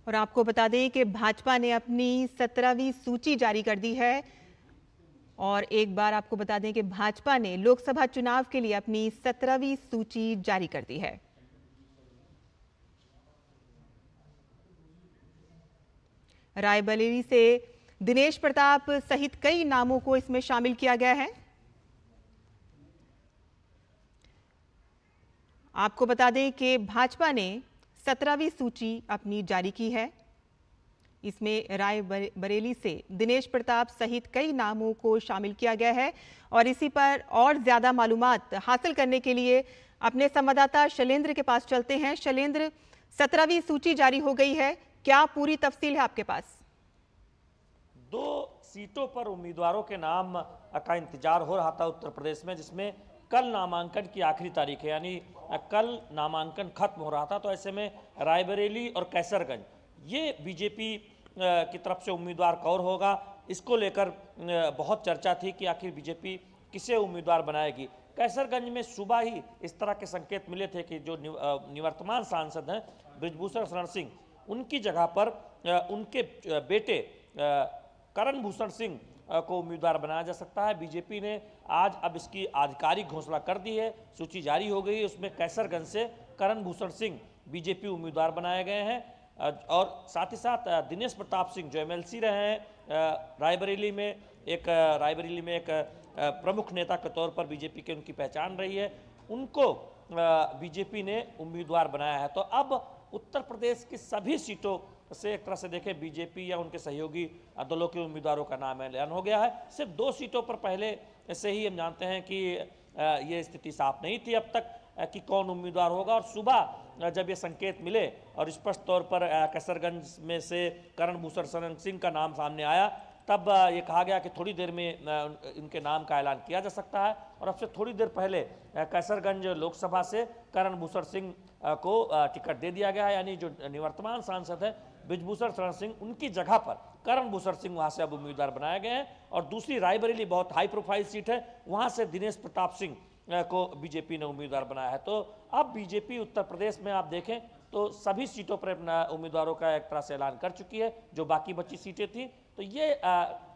और आपको बता दें कि भाजपा ने अपनी 17वीं सूची जारी कर दी है। और एक बार आपको बता दें कि भाजपा ने लोकसभा चुनाव के लिए अपनी 17वीं सूची जारी कर दी है। रायबरेली से दिनेश प्रताप सहित कई नामों को इसमें शामिल किया गया है। आपको बता दें कि भाजपा ने 17वीं सूची अपनी जारी की है। इसमें रायबरेली से दिनेश प्रताप सहित कई नामों को शामिल किया गया है। और इसी पर और ज्यादा मालूमात हासिल करने के लिए अपने संवाददाता शैलेंद्र के पास चलते हैं। शैलेंद्र, 17वीं सूची जारी हो गई है, क्या पूरी तफसील है आपके पास? 2 सीटों पर उम्मीदवारों के नाम का इंतजार हो रहा था उत्तर प्रदेश में, जिसमें कल नामांकन की आखिरी तारीख है, यानी कल नामांकन खत्म हो रहा था। तो ऐसे में रायबरेली और कैसरगंज ये बीजेपी की तरफ से उम्मीदवार कौन होगा, इसको लेकर बहुत चर्चा थी कि आखिर बीजेपी किसे उम्मीदवार बनाएगी। कैसरगंज में सुबह ही इस तरह के संकेत मिले थे कि जो निवर्तमान सांसद हैं बृजभूषण शरण सिंह, उनकी जगह पर उनके बेटे करण भूषण सिंह को उम्मीदवार बनाया जा सकता है। बीजेपी ने आज अब इसकी आधिकारिक घोषणा कर दी है, सूची जारी हो गई है। उसमें कैसरगंज से करण भूषण सिंह बीजेपी उम्मीदवार बनाए गए हैं। और साथ ही साथ दिनेश प्रताप सिंह जो एमएलसी रहे हैं रायबरेली में एक प्रमुख नेता के तौर पर बीजेपी की उनकी पहचान रही है, उनको बीजेपी ने उम्मीदवार बनाया है। तो अब उत्तर प्रदेश की सभी सीटों से एक तरह से देखें बीजेपी या उनके सहयोगी दलों के उम्मीदवारों का नाम ऐलान हो गया है। सिर्फ 2 सीटों पर पहले से ही हम जानते हैं कि ये स्थिति साफ नहीं थी अब तक कि कौन उम्मीदवार होगा। और सुबह जब ये संकेत मिले और स्पष्ट तौर पर कैसरगंज में से करण भूषण शरण सिंह का नाम सामने आया, तब ये कहा गया कि थोड़ी देर में इनके नाम का ऐलान किया जा सकता है। और अब से थोड़ी देर पहले कैसरगंज लोकसभा से करण भूषण सिंह को टिकट दे दिया गया है, यानी जो निवर्तमान सांसद है बृजभूषण शरण सिंह, उनकी जगह पर करण भूषण सिंह वहां से अब उम्मीदवार बनाए गए हैं। और दूसरी रायबरेली बहुत हाई प्रोफाइल सीट है, वहां से दिनेश प्रताप सिंह को बीजेपी ने उम्मीदवार बनाया है। तो अब बीजेपी उत्तर प्रदेश में आप देखें तो सभी सीटों पर अपना उम्मीदवारों का एक तरह से ऐलान कर चुकी है। जो बाकी बची सीटें थी, तो ये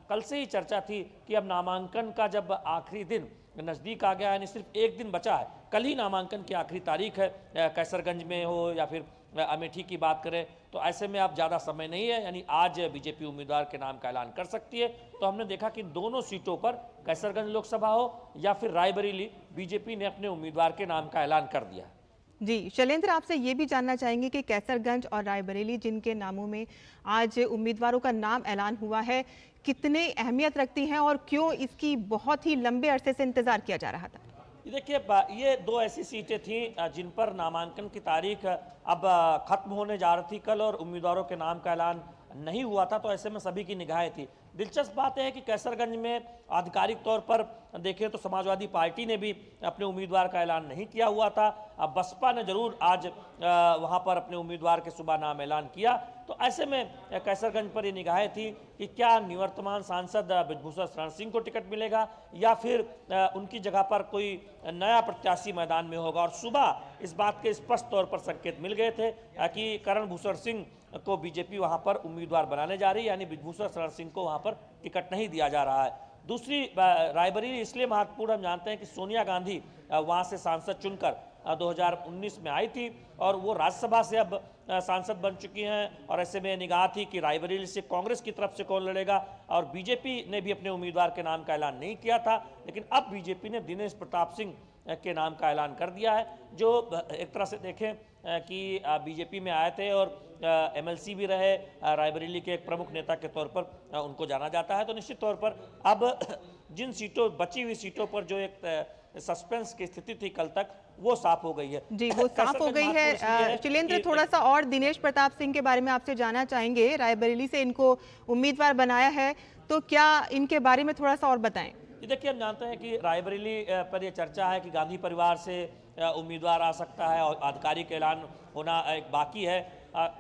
कल से ही चर्चा थी कि अब नामांकन का जब आखिरी दिन नज़दीक आ गया है, यानी सिर्फ एक दिन बचा है, कल ही नामांकन की आखिरी तारीख है, कैसरगंज में हो या फिर अमेठी की बात करें, तो ऐसे में अब ज़्यादा समय नहीं है, यानी आज बीजेपी उम्मीदवार के नाम का ऐलान कर सकती है। तो हमने देखा कि दोनों सीटों पर, कैसरगंज लोकसभा हो या फिर रायबरेली, बीजेपी ने अपने उम्मीदवार के नाम का ऐलान कर दिया। जी शैलेंद्र, आपसे ये भी जानना चाहेंगे कि कैसरगंज और रायबरेली जिनके नामों में आज उम्मीदवारों का नाम ऐलान हुआ है, कितने अहमियत रखती हैं और क्यों इसकी बहुत ही लंबे अरसे से इंतजार किया जा रहा था? देखिए, ये 2 ऐसी सीटें थी जिन पर नामांकन की तारीख अब खत्म होने जा रही थी कल, और उम्मीदवारों के नाम का ऐलान नहीं हुआ था। तो ऐसे में सभी की निगाहें थी। दिलचस्प बात है कि कैसरगंज में आधिकारिक तौर पर देखें तो समाजवादी पार्टी ने भी अपने उम्मीदवार का ऐलान नहीं किया हुआ था। अब बसपा ने जरूर आज वहां पर अपने उम्मीदवार के सुबह नाम ऐलान किया। तो ऐसे में कैसरगंज पर ये निगाहें थी कि क्या निवर्तमान सांसद बृजभूषण शरण सिंह को टिकट मिलेगा या फिर उनकी जगह पर कोई नया प्रत्याशी मैदान में होगा। और सुबह इस बात के स्पष्ट तौर पर संकेत मिल गए थे कि करण भूषण सिंह को बीजेपी वहां पर उम्मीदवार बनाने जा रही है, यानी बृजभूषण शरण सिंह को वहां पर टिकट नहीं दिया जा रहा है। दूसरी रायबरेली इसलिए महत्वपूर्ण, हम जानते हैं कि सोनिया गांधी वहां से सांसद चुनकर 2019 में आई थी और वो राज्यसभा से अब सांसद बन चुकी हैं। और ऐसे में निगाह थी कि रायबरेली से कांग्रेस की तरफ से कौन लड़ेगा, और बीजेपी ने भी अपने उम्मीदवार के नाम का ऐलान नहीं किया था, लेकिन अब बीजेपी ने दिनेश प्रताप सिंह के नाम का ऐलान कर दिया है, जो एक तरह से देखें कि बीजेपी में आए थे और एमएलसी भी रहे, रायबरेली के एक प्रमुख नेता के तौर पर उनको जाना जाता है। तो निश्चित तौर पर अब जिन सीटों, बची हुई सीटों पर जो एक सस्पेंस की स्थिति थी कल तक, वो साफ हो गई है। जी, वो साफ हो गई है। शैलेंद्र, थोड़ा सा और दिनेश प्रताप सिंह के बारे में आपसे जानना चाहेंगे। रायबरेली से इनको उम्मीदवार बनाया है, तो क्या इनके बारे में थोड़ा सा और बताएं? देखिए, हम जानते हैं कि रायबरेली पर यह चर्चा है कि गांधी परिवार से उम्मीदवार आ सकता है और आधिकारिक ऐलान होना एक बाकी है।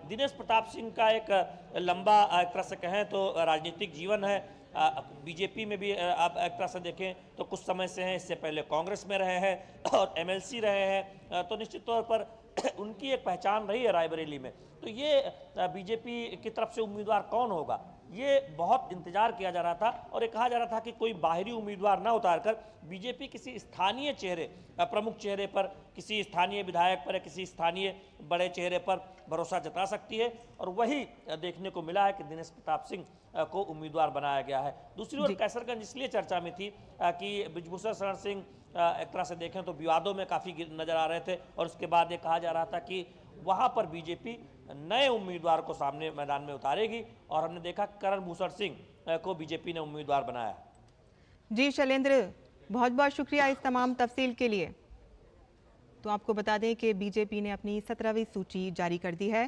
दिनेश प्रताप सिंह का एक लंबा, एक तरह से कहें तो राजनीतिक जीवन है। बीजेपी में भी आप एक तरह से देखें तो कुछ समय से हैं, इससे पहले कांग्रेस में रहे हैं और एमएलसी रहे हैं। तो निश्चित तौर पर उनकी एक पहचान रही है रायबरेली में। तो ये बीजेपी की तरफ से उम्मीदवार कौन होगा, ये बहुत इंतजार किया जा रहा था और ये कहा जा रहा था कि कोई बाहरी उम्मीदवार ना उतारकर बीजेपी किसी स्थानीय चेहरे, प्रमुख चेहरे पर, किसी स्थानीय विधायक पर या किसी स्थानीय बड़े चेहरे पर भरोसा जता सकती है। और वही देखने को मिला है कि दिनेश प्रताप सिंह को उम्मीदवार बनाया गया है। दूसरी ओर कैसरगंज इसलिए चर्चा में थी कि बृजभूषण शरण सिंह एक तरह से देखें तो विवादों में काफ़ी नजर आ रहे थे और उसके बाद ये कहा जा रहा था कि वहां पर बीजेपी नए उम्मीदवार को सामने मैदान में उतारेगी और हमने देखा करण भूषण सिंह को बीजेपी ने उम्मीदवार बनाया। जी शैलेंद्र, बहुत बहुत शुक्रिया इस तमाम तफसील के लिए। तो आपको बता दें कि बीजेपी ने अपनी 17वीं सूची जारी कर दी है।